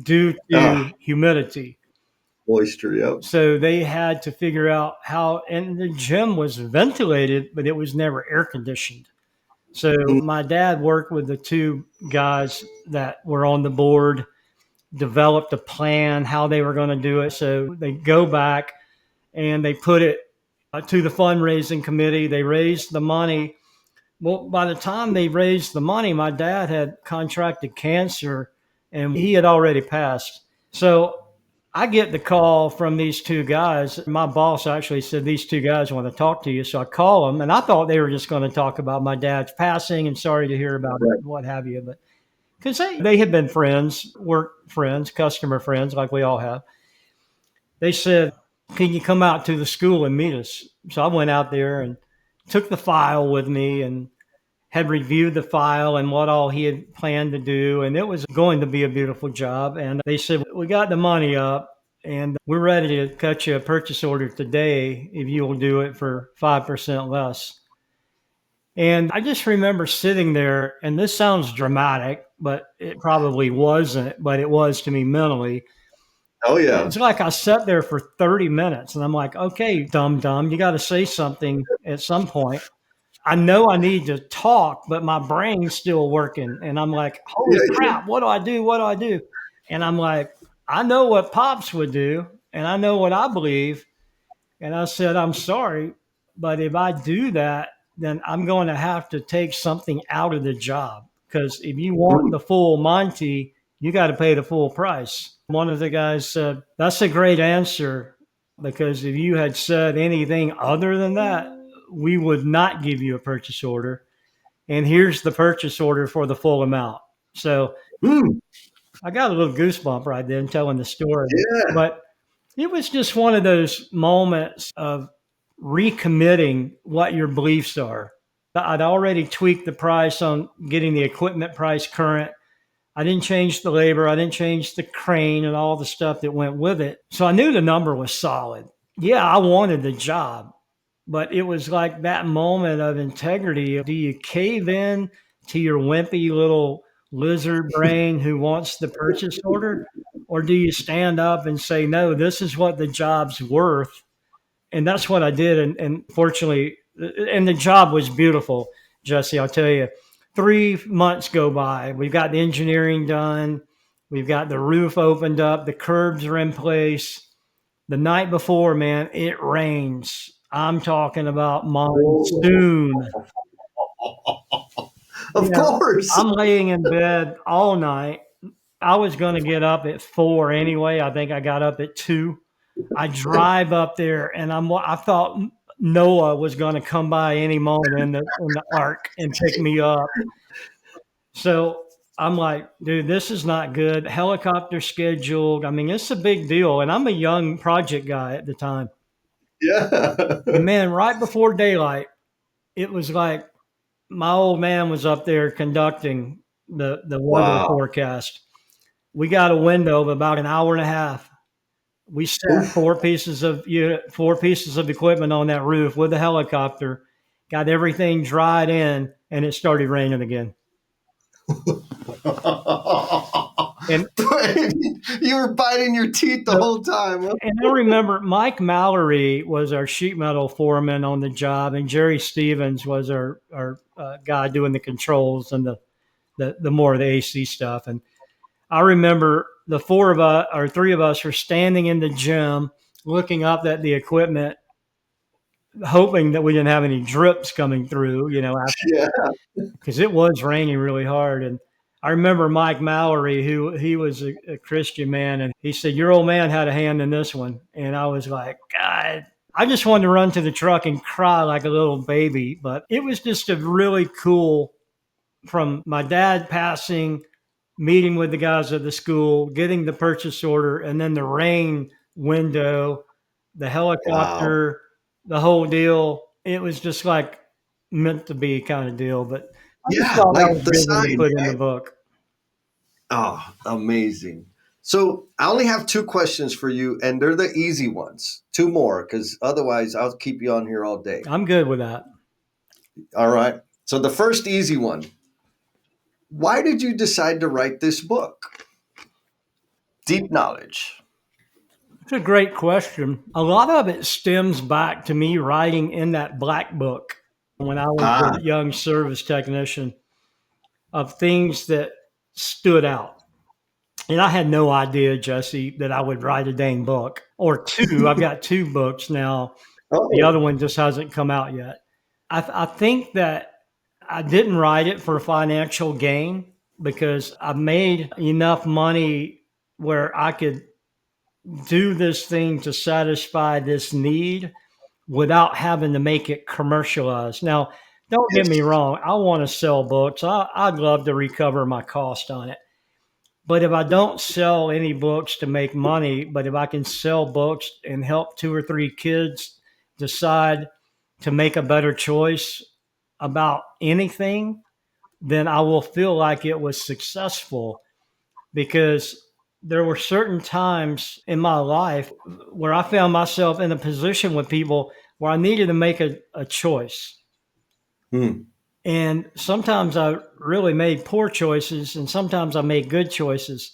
due to humidity. Moisture, yep. So they had to figure out how, and the gym was ventilated, but it was never air conditioned. So my dad worked with the two guys that were on the board, developed a plan how they were going to do it. So they go back and they put it to the fundraising committee. They raised the money. Well, by the time they raised the money, my dad had contracted cancer and he had already passed. So I get the call from these two guys. My boss actually said, "These two guys want to talk to you." So I call them, and I thought they were just going to talk about my dad's passing and sorry to hear about it, what have you. But because they had been friends, work friends, customer friends, like we all have. They said, "Can you come out to the school and meet us?" So I went out there and took the file with me and had reviewed the file and what all he had planned to do. And it was going to be a beautiful job. And they said, "We got the money up and we're ready to cut you a purchase order today if you will do it for 5% less." And I just remember sitting there, and this sounds dramatic, but it probably wasn't, but it was to me mentally. Oh, yeah. It's like I sat there for 30 minutes and I'm like, "Okay, dumb, you got to say something at some point." I know I need to talk, but my brain's still working. And I'm like, "Holy crap, what do I do? What do I do?" And I'm like, I know what Pops would do, and I know what I believe. And I said, "I'm sorry, but if I do that, then I'm going to have to take something out of the job. Because if you want the full Monty, you got to pay the full price." One of the guys said, "That's a great answer, because if you had said anything other than that, we would not give you a purchase order. And here's the purchase order for the full amount." So I got a little goosebump right then telling the story. Yeah. But it was just one of those moments of recommitting what your beliefs are. I'd already tweaked the price on getting the equipment price current. I didn't change the labor. I didn't change the crane and all the stuff that went with it. So I knew the number was solid. Yeah, I wanted the job, but it was like that moment of integrity. Do you cave in to your wimpy little lizard brain who wants the purchase order? Or do you stand up and say, "No, this is what the job's worth"? And that's what I did. And fortunately, and the job was beautiful, Jesse. I'll tell you, 3 months go by. We've got the engineering done. We've got the roof opened up. The curbs are in place. The night before, man, it rains. I'm talking about monsoon. Of course. I'm laying in bed all night. I was going to get up at 4 anyway. I think I got up at 2. I drive up there, and I thought Noah was going to come by any moment in the ark and pick me up. So I'm like, dude, this is not good. Helicopter scheduled. I mean, it's a big deal, and I'm a young project guy at the time. Yeah. And man, right before daylight, it was like my old man was up there conducting the weather Wow. forecast. We got a window of about an hour and a half. We set Oof. four pieces of equipment on that roof with the helicopter, got everything dried in, and it started raining again. And You were biting your teeth the whole time. Huh? and I remember Mike Mallory was our sheet metal foreman on the job, and Jerry Stevens was our guy doing the controls and the more of the AC stuff. And I remember the four of us or three of us were standing in the gym looking up at the equipment, hoping that we didn't have any drips coming through, Yeah. because it was raining really hard. And I remember Mike Mallory, who he was a Christian man, and he said, "Your old man had a hand in this one." And I was like, God, I just wanted to run to the truck and cry like a little baby. But it was just a really cool, from my dad passing, meeting with the guys at the school, getting the purchase order, and then the rain window, the Wow. helicopter, the whole deal. It was just like meant to be kind of deal. But I just Yeah, thought that like was a the good one to sign, put in the right? book. Oh, amazing. So I only have two questions for you, and they're the easy ones. Two more, because otherwise I'll keep you on here all day. I'm good with that. All right. So the first easy one. Why did you decide to write this book? Deep knowledge. It's a great question. A lot of it stems back to me writing in that black book when I was Ah, a young service technician of things that stood out. And I had no idea, Jesse, that I would write a dang book or two. I've got two books now. The other oh, one just hasn't come out yet. I think that I didn't write it for financial gain because I made enough money where I could do this thing to satisfy this need without having to make it commercialized. Now, don't get me yes. wrong. I want to sell books. I'd love to recover my cost on it. But if I don't sell any books to make money, but if I can sell books and help two or three kids decide to make a better choice about anything, then I will feel like it was successful because there were certain times in my life where I found myself in a position with people where I needed to make a choice. Hmm. And sometimes I really made poor choices, and sometimes I made good choices.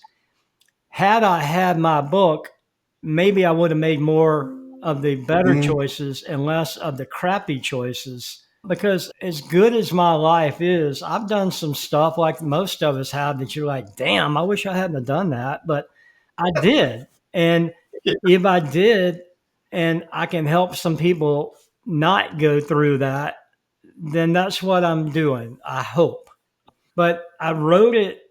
Had I had my book, maybe I would have made more of the better Mhm. choices and less of the crappy choices. Because as good as my life is, I've done some stuff like most of us have that you're like, damn, I wish I hadn't have done that. But I did. And if I did, and I can help some people not go through that, then that's what I'm doing, I hope. But I wrote it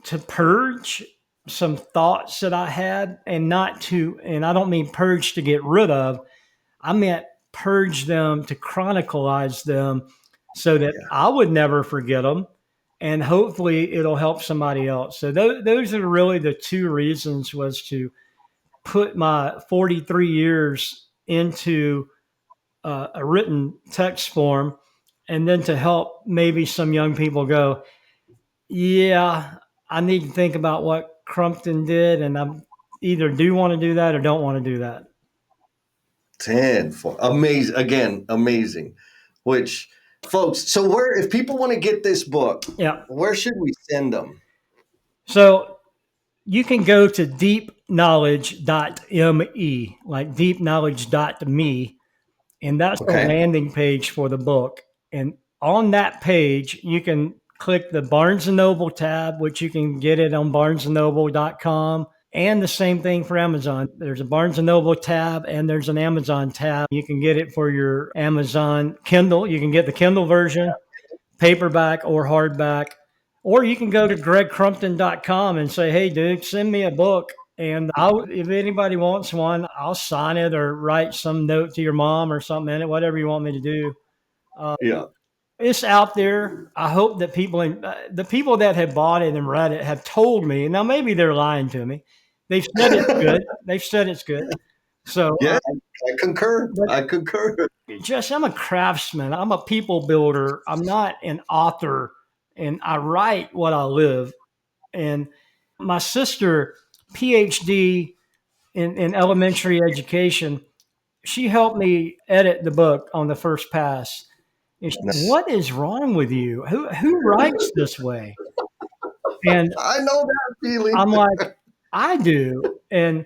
to purge some thoughts that I had, and not to, and I don't mean purge to get rid of, I meant purge them to chronicleize them so that Yeah. I would never forget them. And hopefully it'll help somebody else. So those are really the two reasons, was to put my 43 years into a written text form, and then to help maybe some young people go, yeah, I need to think about what Crumpton did, and I either do want to do that or don't want to do that. 10 for amazing. Again, amazing. Which, folks, so where, if people want to get this book, Yeah. where should we send them? So you can go to deepknowledge.me, like deepknowledge.me, and that's the Okay. landing page for the book. And on that page, you can click the Barnes and Noble tab, which you can get it on barnesandnoble.com. And the same thing for Amazon. There's a Barnes and Noble tab and there's an Amazon tab. You can get it for your Amazon Kindle. You can get the Kindle version, paperback or hardback. Or you can go to gregcrumpton.com and say, hey, dude, send me a book. And if anybody wants one, I'll sign it or write some note to your mom or something in it, whatever you want me to do. Uh, Yeah. it's out there. I hope that the people that have bought it and read it have told me. Now maybe they're lying to me. They've said it's good. They've said it's good. So, Yeah, I concur. but I concur. Jess, I'm a craftsman. I'm a people builder. I'm not an author, and I write what I live. And my sister, PhD in elementary education, she helped me edit the book on the first pass. And she said, Nice. what is wrong with you? Who writes this way? And I know that feeling. I'm like, I do. And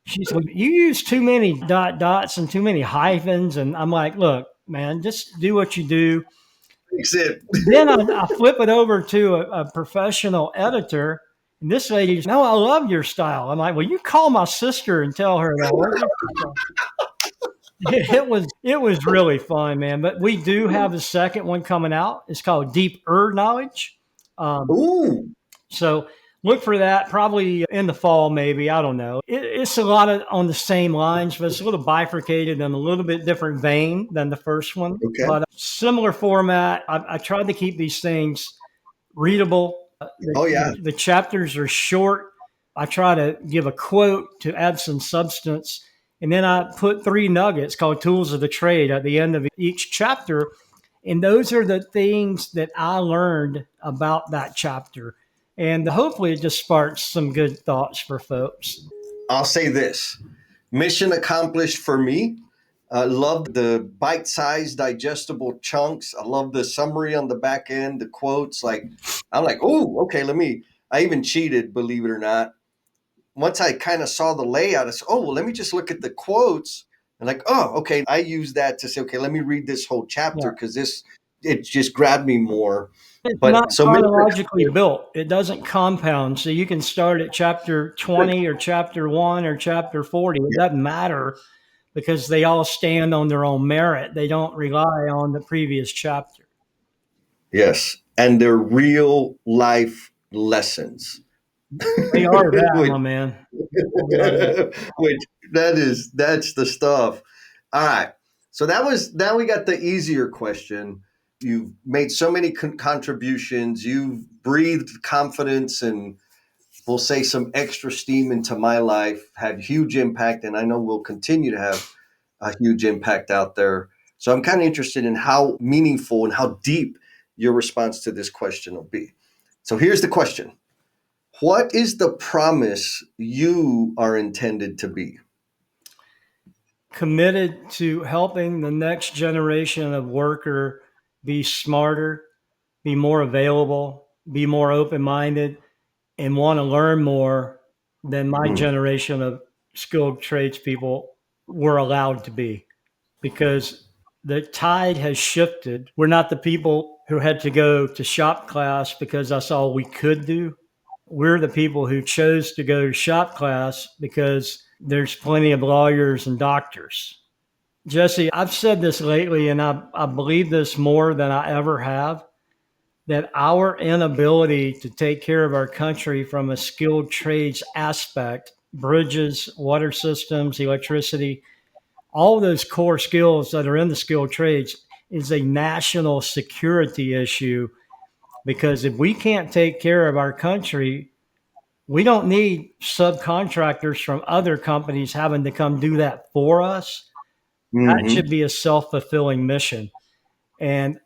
she said, you use too many dots and too many hyphens. And I'm like, look, man, just do what you do. Fix it. Then I flip it over to a professional editor. And this lady, no, I love your style. I'm like, well, you call my sister and tell her that. It was really fun, man. But we do have a second one coming out. It's called Deep Knowledge. Um, Ooh. so look for that probably in the fall, maybe. I don't know. It's a lot of on the same lines, but it's a little bifurcated and a little bit different vein than the first one. Okay. But similar format. I tried to keep these things readable. Oh yeah. The chapters are short. I try to give a quote to add some substance. And then I put 3 nuggets called tools of the trade at the end of each chapter. And those are the things that I learned about that chapter. And hopefully it just sparks some good thoughts for folks. I'll say this. Mission accomplished for me. I love the bite-sized digestible chunks. I love the summary on the back end, the quotes. Like I'm like, oh, okay, I even cheated, believe it or not. Once I kind of saw the layout, I said, oh, well, let me just look at the quotes. And like, oh, okay. I use that to say, okay, let me read this whole Yeah. chapter because it just grabbed me more. It's But not so chronologically built. It doesn't compound. So you can start at chapter 20 or chapter 1 or chapter 40. It doesn't matter because they all stand on their own merit. They don't rely on the previous chapter. yes, and they're real life lessons. They are that, which, my man. which that's the stuff. All right. So now we got the easier question. You've made so many contributions. You've breathed confidence and we'll say some extra steam into my life, had huge impact, and I know we'll continue to have a huge impact out there. So I'm kind of interested in how meaningful and how deep your response to this question will be. So here's the question. What is the promise you are intended to be? Committed to helping the next generation of worker be smarter, be more available, be more open minded, and want to learn more than my Mm, generation of skilled tradespeople were allowed to be. Because the tide has shifted. We're not the people who had to go to shop class because that's all we could do. We're the people who chose to go to shop class because there's plenty of lawyers and doctors. Jesse, I've said this lately, and I believe this more than I ever have, that our inability to take care of our country from a skilled trades aspect, bridges, water systems, electricity, all those core skills that are in the skilled trades is a national security issue because if we can't take care of our country, we don't need subcontractors from other companies having to come do that for us. That hmm should be a self-fulfilling mission. And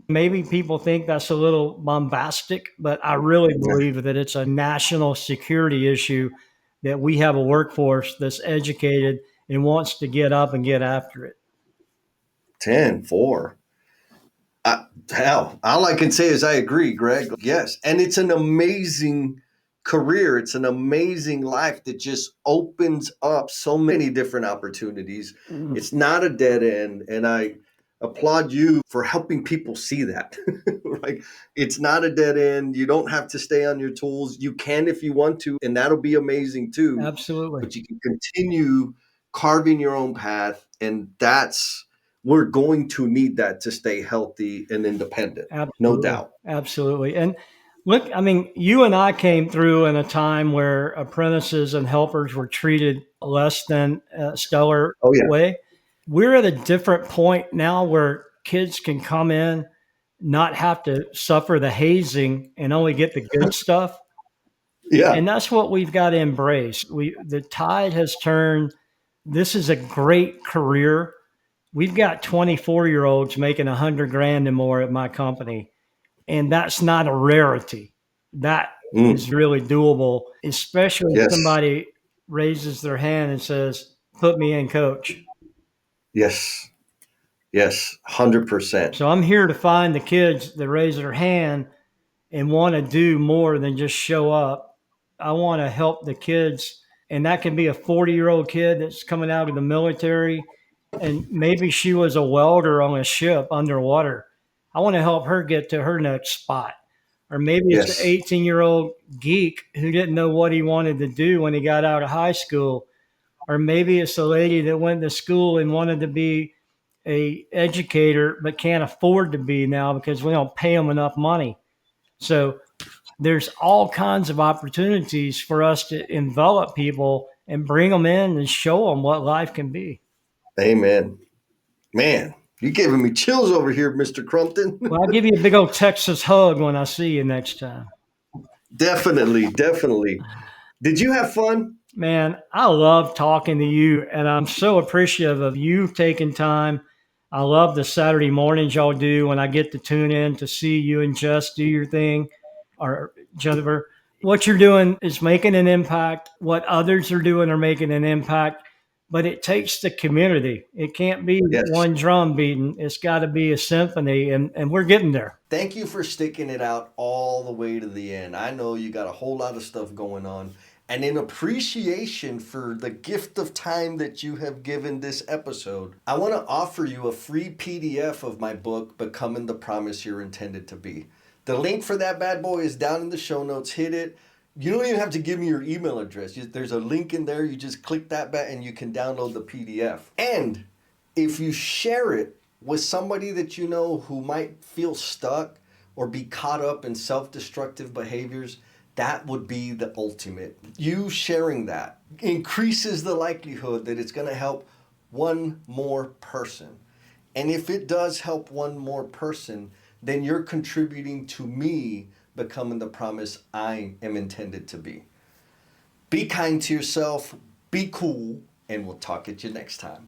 maybe people think that's a little bombastic, but I really believe that it's a national security issue that we have a workforce that's educated and wants to get up and get after it. 10-4. Hell, all I can say is I agree, Greg. Yes. And it's an amazing career. It's an amazing life that just opens up so many different opportunities. It's not a dead end. And I applaud you for helping people see that. Like, it's not a dead end. You don't have to stay on your tools. You can if you want to, and that'll be amazing too. Absolutely. But you can continue carving your own path. And we're going to need that to stay healthy and independent, no Absolutely. doubt. Absolutely. And Look, I mean, you and I came through in a time where apprentices and helpers were treated less than a stellar Oh yeah. way. We're at a different point now where kids can come in, not have to suffer the hazing and only get the good stuff. Yeah. And that's what we've got to embrace. The tide has turned. This is a great career. We've got 24-year-olds making 100 grand and more at my company, and that's not a rarity. That Mm. is really doable, especially if Yes. somebody raises their hand and says, "Put me in, coach." Yes. Yes. 100%. So I'm here to find the kids that raise their hand and want to do more than just show up. I want to help the kids. And that can be a 40-year-old kid that's coming out of the military. And maybe she was a welder on a ship underwater. I want to help her get to her next spot. Or maybe it's an Yes. 18-year-old geek who didn't know what he wanted to do when he got out of high school. Or maybe it's a lady that went to school and wanted to be a educator but can't afford to be now because we don't pay them enough money. So there's all kinds of opportunities for us to envelop people and bring them in and show them what life can be. Amen. Man, you're giving me chills over here, Mr. Crumpton. Well, I'll give you a big old Texas hug when I see you next time. Definitely. Definitely. Did you have fun? Man, I love talking to you, and I'm so appreciative of you taking time. I love the Saturday mornings y'all do when I get to tune in to see you and Jess do your thing, or Jennifer. What you're doing is making an impact. What others are doing are making an impact, but it takes the community. It can't be Yes. one drum beating. It's got to be a symphony, and we're getting there. Thank you for sticking it out all the way to the end. I know you got a whole lot of stuff going on. And in appreciation for the gift of time that you have given this episode, I want to offer you a free PDF of my book, Becoming the Promise You're Intended to Be. The link for that bad boy is down in the show notes. Hit it. You don't even have to give me your email address. There's a link in there. You just click that button and you can download the PDF. And if you share it with somebody that you know who might feel stuck or be caught up in self-destructive behaviors, that would be the ultimate. You sharing that increases the likelihood that it's going to help one more person. And if it does help one more person, then you're contributing to me becoming the promise I am intended to be. Be kind to yourself, be cool, and we'll talk at you next time.